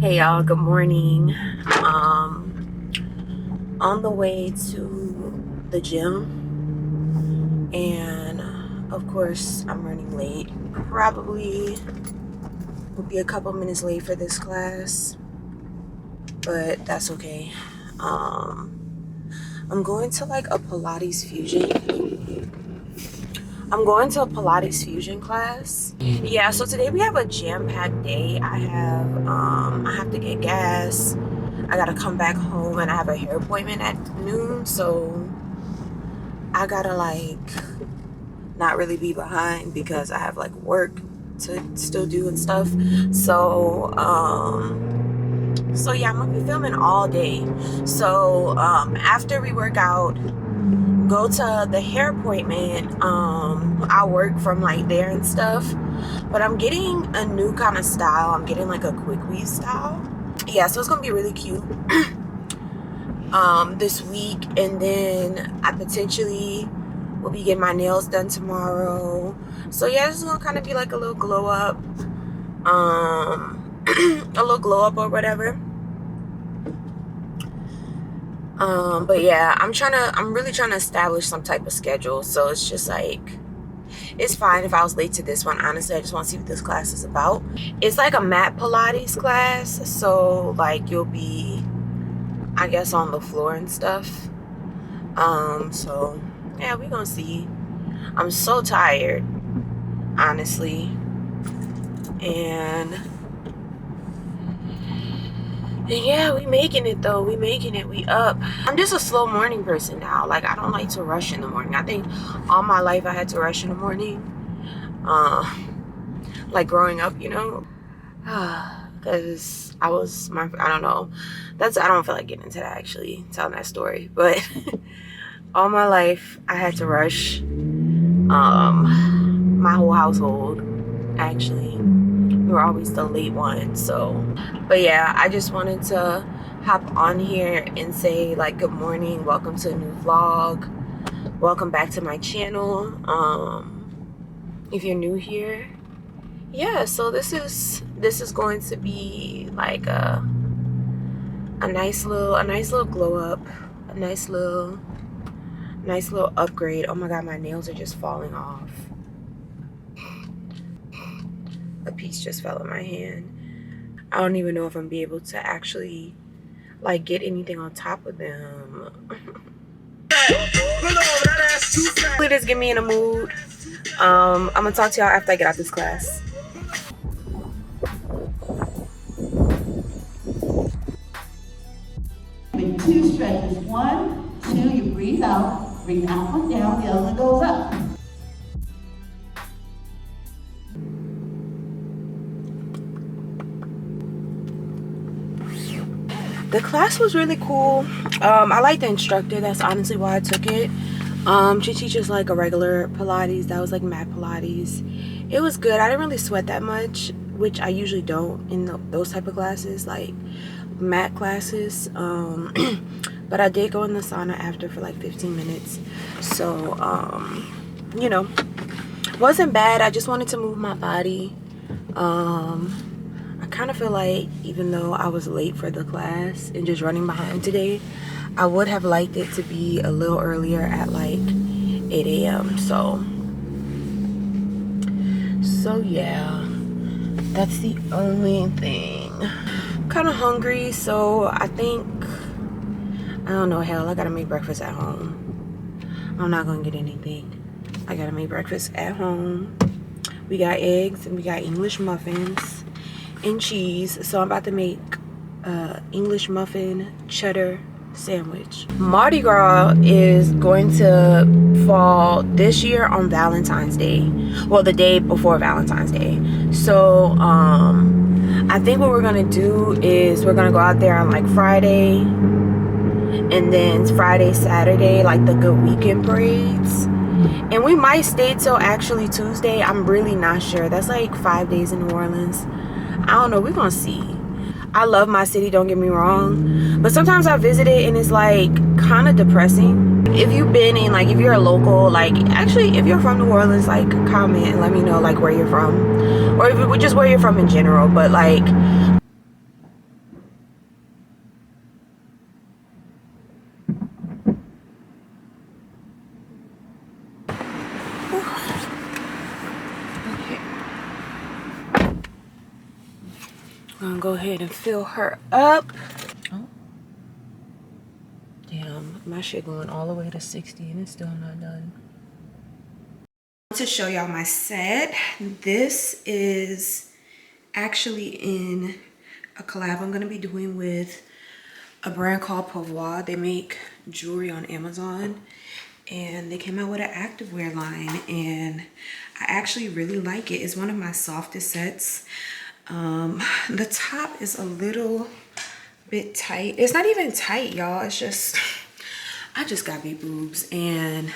Hey y'all, good morning. On the way to the gym, and of course I'm running late. Probably will be a couple minutes late for this class, but that's okay. I'm going to like a Pilates fusion. I'm going to a Pilates fusion class. Yeah, so today we have a jam-packed day. I have to get gas. I gotta come back home and I have a hair appointment at noon, so I gotta like not really be behind because I have like work to still do and stuff. So yeah, I'm gonna be filming all day. So after we work out, go to the hair appointment. I work from like there and stuff, but I'm getting a new kind of style. I'm getting like a quick weave style. Yeah, so it's gonna be really cute this week, and then I potentially will be getting my nails done tomorrow. So yeah, this is gonna kind of be like a little glow up, a little glow up or whatever. But yeah, I'm really trying to establish some type of schedule. So it's just like, it's fine if I was late to this one. Honestly, I just want to see what this class is about. It's like a mat Pilates class. So like you'll be, I guess, on the floor and stuff. So yeah, we're gonna see. I'm so tired, honestly. And yeah, we making it though. We making it. We up. I'm just a slow morning person now. Like, I don't like to rush in the morning. I think all my life I had to rush in the morning. Like growing up, you know, because I don't know. I don't feel like getting into that, actually, telling that story. But all my life I had to rush. My whole household, actually. We were always the late one. So, but yeah, I just wanted to hop on here and say like good morning, welcome to a new vlog, welcome back to my channel. If you're new here, yeah, so this is going to be like a nice little glow up, a nice little upgrade. Oh my god, my nails are just falling off. A piece just fell in my hand. I don't even know if I'm gonna be able to actually like get anything on top of them. Hopefully this get me in a mood. I'm gonna talk to y'all after I get out this class. With two stretches. 1, 2, you breathe out and down, the other one goes up. The class was really cool. I like the instructor. That's honestly why I took it. She teaches like a regular Pilates. That was like mat Pilates. It was good. I didn't really sweat that much, which I usually don't in those type of classes, like mat classes. But I did go in the sauna after for like 15 minutes. So, you know, wasn't bad. I just wanted to move my body. I kind of feel like even though I was late for the class and just running behind today, I would have liked it to be a little earlier at like 8 a.m. So yeah, that's the only thing. I'm kind of hungry, so I think, I don't know, hell, I gotta make breakfast at home. I'm not gonna get anything. I gotta make breakfast at home. We got eggs and we got English muffins and cheese. So I'm about to make English muffin cheddar sandwich. Mardi Gras is going to fall this year on Valentine's Day. Well, the day before Valentine's Day. So I think what we're gonna do is we're gonna go out there on like Friday, and then Friday, Saturday, like the good weekend parades. And we might stay till actually Tuesday. I'm really not sure. That's like 5 days in New Orleans. I don't know. We're gonna see. I love my city, don't get me wrong, but sometimes I visit it and it's like kind of depressing. If you've been in, like, if you're a local, like, actually if you're from New Orleans, like, comment and let me know like where you're from, or if just where you're from in general. But like, I'm gonna go ahead and fill her up. Oh, damn, my shit going all the way to 60 and it's still not done. To show y'all my set, this is actually in a collab I'm gonna be doing with a brand called Pouvoir. They make jewelry on Amazon and they came out with an activewear line and I actually really like it. It's one of my softest sets. The top is a little bit tight. It's not even tight, y'all. It's just I just got big boobs and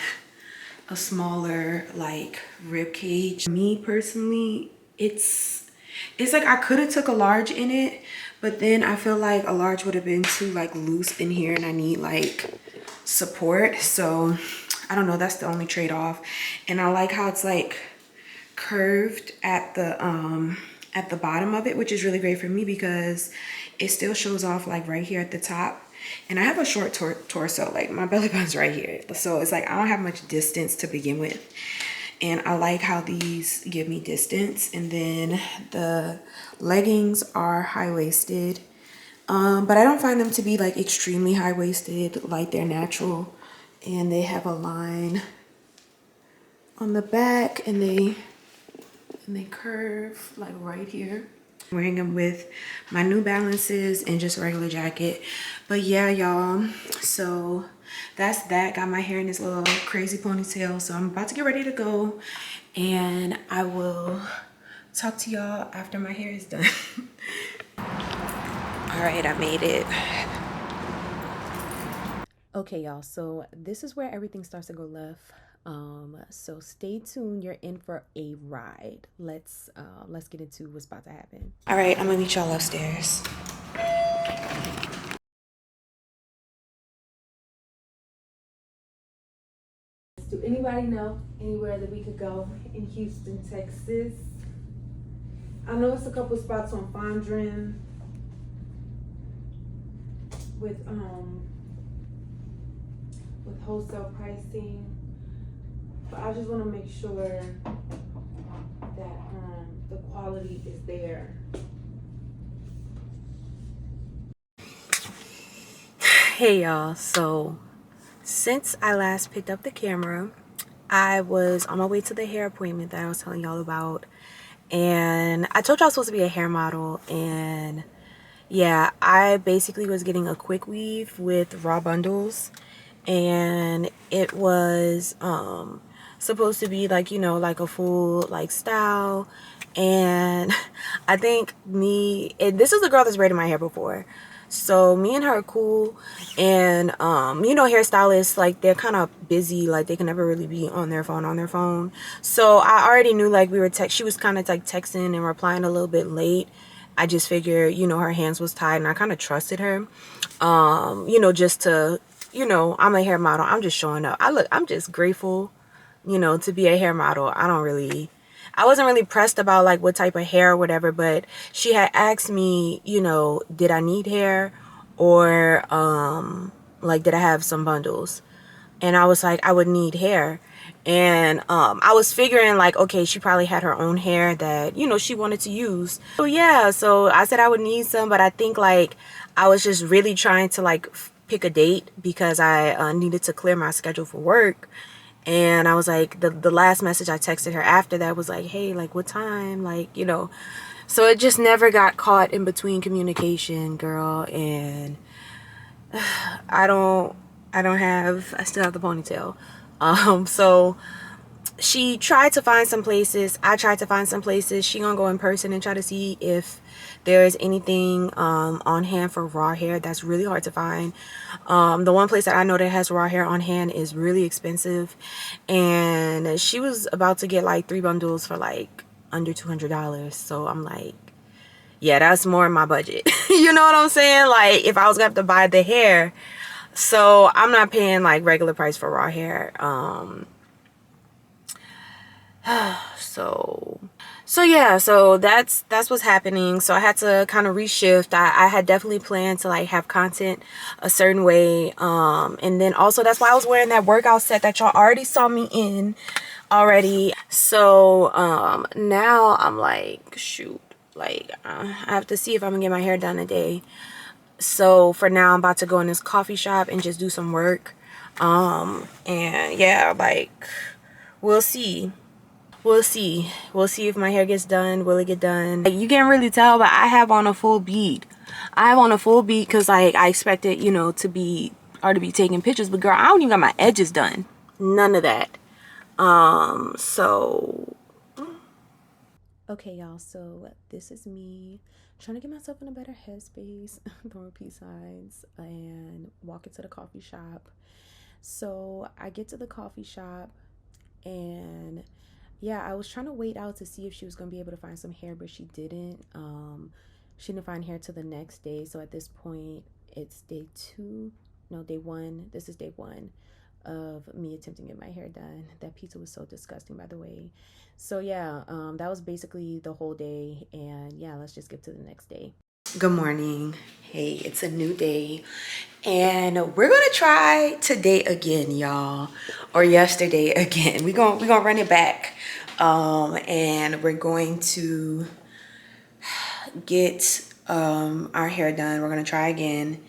a smaller like rib cage. Me personally, it's like I could have took a large in it, but then I feel like a large would have been too like loose in here and I need like support. So I don't know, that's the only trade-off. And I like how it's like curved at the bottom of it, which is really great for me because it still shows off like right here at the top. And I have a short torso, like my belly button's right here. So it's like I don't have much distance to begin with. And I like how these give me distance. And then the leggings are high-waisted. But I don't find them to be like extremely high-waisted, like they're natural. And they have a line on the back and they curve like right here. I'm wearing them with my New Balances and just a regular jacket. But yeah, y'all, so that's that. Got my hair in this little crazy ponytail, so I'm about to get ready to go and I will talk to y'all after my hair is done. All right, I made it. Okay, y'all, so this is where everything starts to go left. So stay tuned, you're in for a ride. Let's get into what's about to happen. All right, I'm gonna meet y'all upstairs. Do anybody know anywhere that we could go in Houston, Texas? I know it's a couple spots on Fondren with wholesale pricing, but I just want to make sure that the quality is there. Hey y'all, so since I last picked up the camera, I was on my way to the hair appointment that I was telling y'all about, and I told y'all I was supposed to be a hair model, and yeah, I basically was getting a quick weave with raw bundles, and it was supposed to be like, you know, like a full like style. And I think this is the girl that's braided my hair before, so me and her are cool. And you know, hairstylists, like they're kind of busy, like they can never really be on their phone. So I already knew like she was kind of like texting and replying a little bit late. I just figured, you know, her hands was tied and I kind of trusted her, you know, just to, you know, I'm a hair model, I'm just showing up. I'm just grateful, you know, to be a hair model. I wasn't really pressed about like what type of hair or whatever, but she had asked me, you know, did I need hair, or like did I have some bundles? And I was like, I would need hair. And I was figuring like, okay, she probably had her own hair that, you know, she wanted to use. So yeah, so I said I would need some, but I think like I was just really trying to like pick a date because I needed to clear my schedule for work. And I was like, the last message I texted her after that was like, hey, like what time, like, you know. So it just never got caught in between communication, girl. And I still have the ponytail. So she tried to find some places, I tried to find some places. She gonna go in person and try to see if there is anything on hand for raw hair. That's really hard to find. The one place that I know that has raw hair on hand is really expensive, and she was about to get like 3 bundles for like under $200. So I'm like, yeah, that's more in my budget. You know what I'm saying? Like if I was gonna have to buy the hair, so I'm not paying like regular price for raw hair. So yeah, so that's what's happening. So I had to kind of reshift. I had definitely planned to like have content a certain way, and then also that's why I was wearing that workout set that y'all already saw me in already. So now I'm like, shoot, Like, I have to see if I'm gonna get my hair done today. So for now, I'm about to go in this coffee shop and just do some work. And yeah, like, we'll see. We'll see. We'll see if my hair gets done. Will it get done? Like, you can't really tell, but I have on a full beat. I have on a full beat because, like, I expected, you know, to be taking pictures. But girl, I don't even got my edges done. None of that. So okay, y'all, so this is me trying to get myself in a better headspace, throwing peace signs, and walking to the coffee shop. So I get to the coffee shop, and yeah, I was trying to wait out to see if she was going to be able to find some hair, but she didn't. She didn't find hair till the next day. So at this point, it's day 2. No, day 1. This is day 1 of me attempting to get my hair done. That pizza was so disgusting, by the way. So yeah, that was basically the whole day. And yeah, let's just get to the next day. Good morning. Hey, it's a new day. And we're gonna try today again, y'all. Or yesterday again. We're gonna run it back. And we're going to get our hair done. We're gonna try again.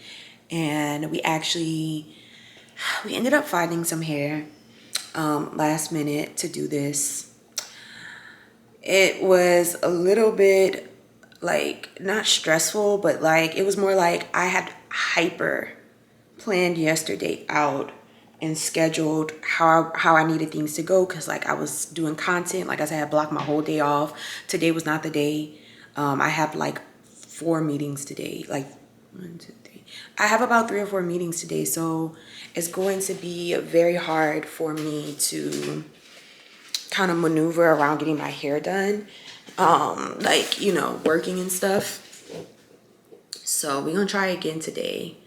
And we ended up finding some hair last minute to do this. It was a little bit like not stressful, but like it was more like I had hyper planned yesterday out and scheduled how I needed things to go, because like I was doing content. Like I said, I blocked my whole day off. Today was not the day. I have like 4 meetings today, like 1, 2, 3. I have about 3 or 4 meetings today, so it's going to be very hard for me to kind of maneuver around getting my hair done, like, you know, working and stuff. So we're gonna try again today.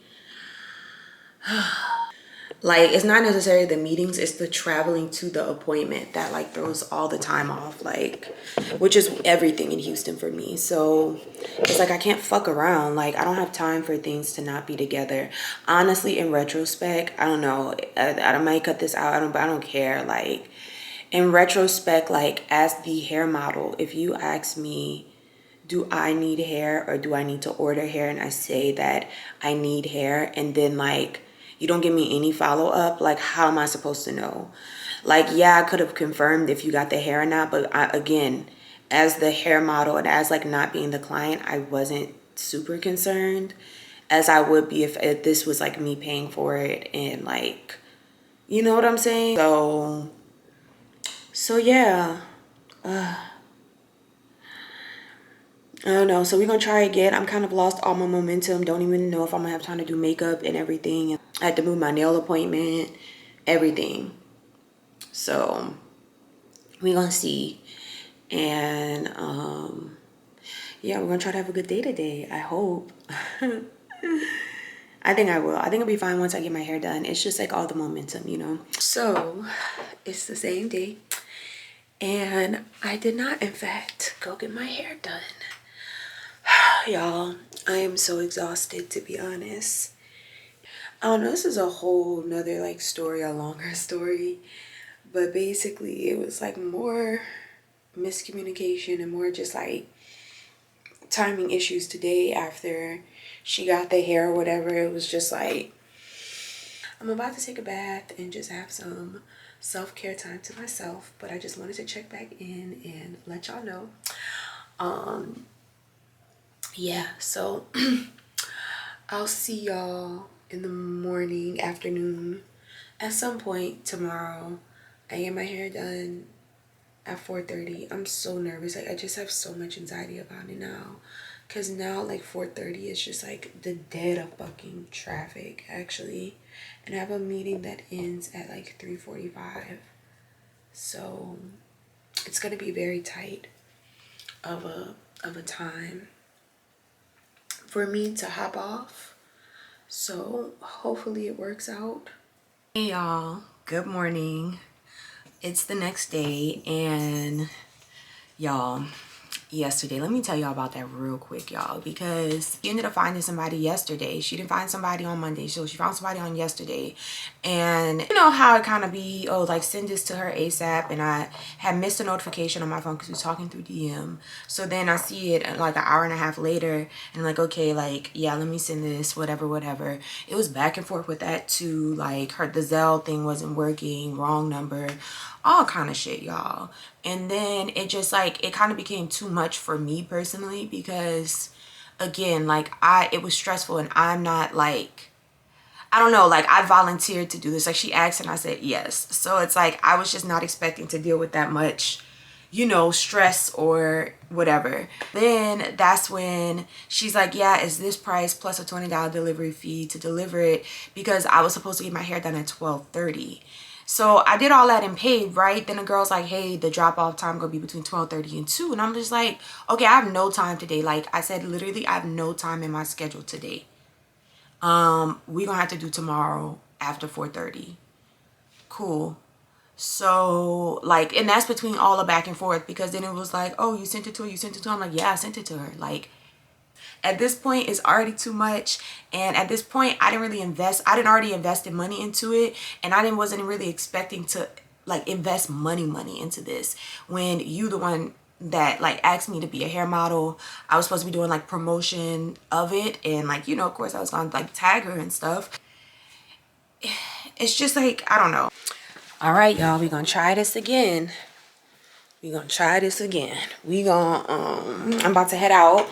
Like, it's not necessarily the meetings, it's the traveling to the appointment that like throws all the time off, like, which is everything in Houston for me. So it's like I can't fuck around. Like, I don't have time for things to not be together. Honestly, in retrospect, I don't know, I might cut this out, I don't care. Like, in retrospect, like, as the hair model, if you ask me, do I need hair or do I need to order hair, and I say that I need hair, and then like you don't give me any follow-up, like, how am I supposed to know? Like, yeah, I could have confirmed if you got the hair or not, but again, as the hair model and as like not being the client, I wasn't super concerned as I would be if this was like me paying for it, and like, you know what I'm saying? So yeah, I don't know. So we're gonna try again. I'm kind of lost all my momentum. Don't even know if I'm gonna have time to do makeup and everything. I had to move my nail appointment, everything. So we're gonna see. And yeah, we're gonna try to have a good day today. I hope. I think I will. I think I'll be fine once I get my hair done. It's just like all the momentum, you know. So it's the same day, and I did not, in fact, go get my hair done. Y'all, I am so exhausted, to be honest. I don't know, this is a whole nother like story, a longer story, but basically it was like more miscommunication and more just like timing issues today after she got the hair or whatever. It was just like, I'm about to take a bath and just have some self-care time to myself, but I just wanted to check back in and let y'all know. Yeah, so I'll see y'all in the morning, afternoon, at some point tomorrow. I get my hair done at 4:30. I'm so nervous. Like, I just have so much anxiety about it now, because now like 4:30 is just like the dead of fucking traffic actually, and I have a meeting that ends at like 3:45. So it's gonna be very tight of a time for me to hop off. So hopefully it works out. Hey y'all, good morning. It's the next day, and y'all, yesterday. Let me tell y'all about that real quick, y'all, because she ended up finding somebody yesterday. She didn't find somebody on Monday, so she found somebody on yesterday. And you know how it kind of be, oh, like send this to her ASAP, and I had missed a notification on my phone because we was talking through DM. So then I see it like an hour and a half later, and I'm like, okay, like, yeah, let me send this, whatever. It was back and forth with that too. Like the Zelle thing wasn't working, wrong number, all kind of shit, y'all. And then it just like, it kind of became too much for me personally, because again, like it was stressful, and I'm not like, I don't know, like I volunteered to do this. Like she asked and I said yes. So it's like I was just not expecting to deal with that much, you know, stress or whatever. Then that's when she's like, yeah, it's this price plus a $20 delivery fee to deliver it, because I was supposed to get my hair done at 12:30. So I did all that and paid, right? Then the girl's like, hey, the drop off time gonna be between 12:30 and 2. And I'm just like, okay, I have no time today. Like I said, literally, I have no time in my schedule today. We gonna have to do tomorrow after 4:30. Cool. So like, and that's between all the back and forth, because then it was like, oh, you sent it to her, you sent it to her. I'm like, yeah, I sent it to her. Like at this point it's already too much, and at this point I didn't already invested money into it, and wasn't really expecting to like invest money into this when you the one that like asked me to be a hair model. I was supposed to be doing like promotion of it, and like, you know, of course I was gonna like tag her and stuff. It's just like, I don't know. All right, y'all, we're gonna try this again. I'm about to head out.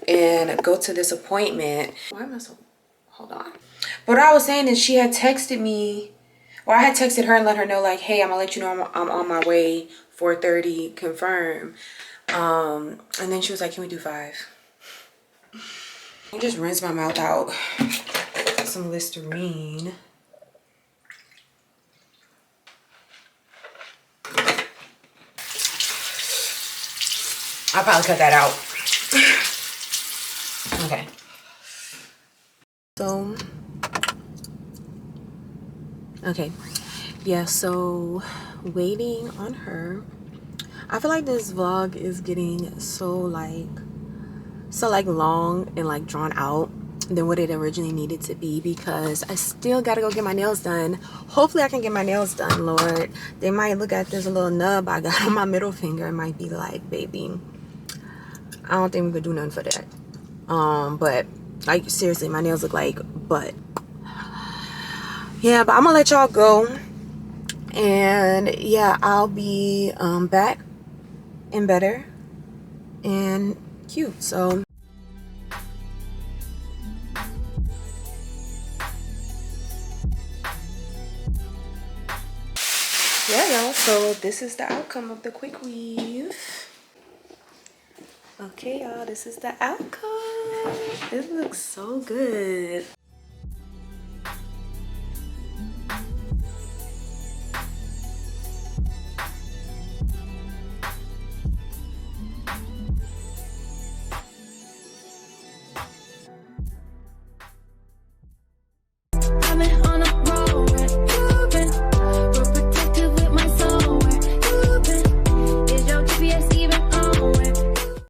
And go to this appointment. Why am I so, hold on. But what I was saying is she had texted me, or I had texted her and let her know like, hey, I'm gonna let you know I'm on my way, 4:30, confirm. And then she was like, can we do 5? I just rinse my mouth out. Some Listerine. I'll probably cut that out. Okay. So, okay. Yeah, so waiting on her. I feel like this vlog is getting so long and like drawn out than what it originally needed to be, because I still gotta go get my nails done. Hopefully I can get my nails done, Lord. They might look at this little nub I got on my middle finger and might be like, baby, I don't think we could do nothing for that. But like seriously, my nails look like butt. Yeah, but I'm gonna let y'all go, and yeah, I'll be back and better and cute. So yeah, y'all, so this is the outcome of the quick weave. Okay, y'all, this is the outcome. It looks so good.